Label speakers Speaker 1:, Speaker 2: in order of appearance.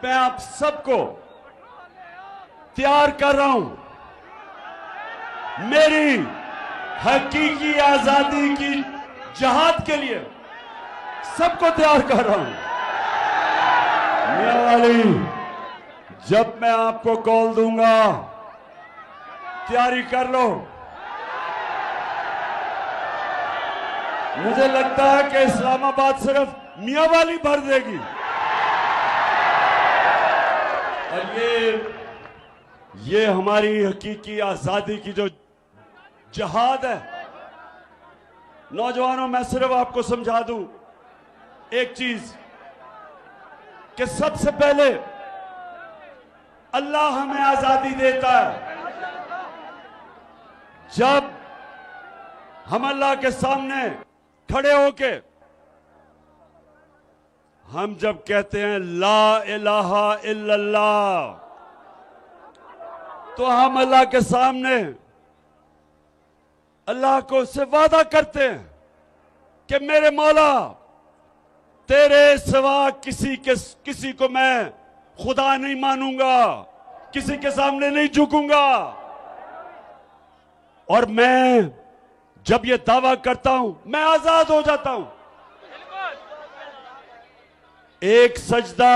Speaker 1: मैं आप सबको तैयार कर रहा हूं मेरी हकीकी आजादी की जहाद के लिए। सबको तैयार कर रहा हूं। मियां वाली, जब मैं आपको कॉल दूंगा तैयारी कर लो। मुझे लगता है कि इस्लामाबाद सिर्फ मियां वाली भर देगी। और ये हमारी हकीकी आजादी की जो जहाद है। नौजवानों, मैं सिर्फ आपको समझा दूं एक चीज कि सबसे पहले अल्लाह हमें आजादी देता है। जब हम अल्लाह के सामने खड़े होके हम जब कहते हैं ला इलाहा इल्लल्लाह, तो हम अल्लाह के सामने अल्लाह को से वादा करते हैं कि मेरे मौला, तेरे सिवा किसी को मैं खुदा नहीं मानूंगा, किसी के सामने नहीं झुकूंगा। और मैं जब ये दावा करता हूं, मैं आजाद हो जाता हूं। एक सजदा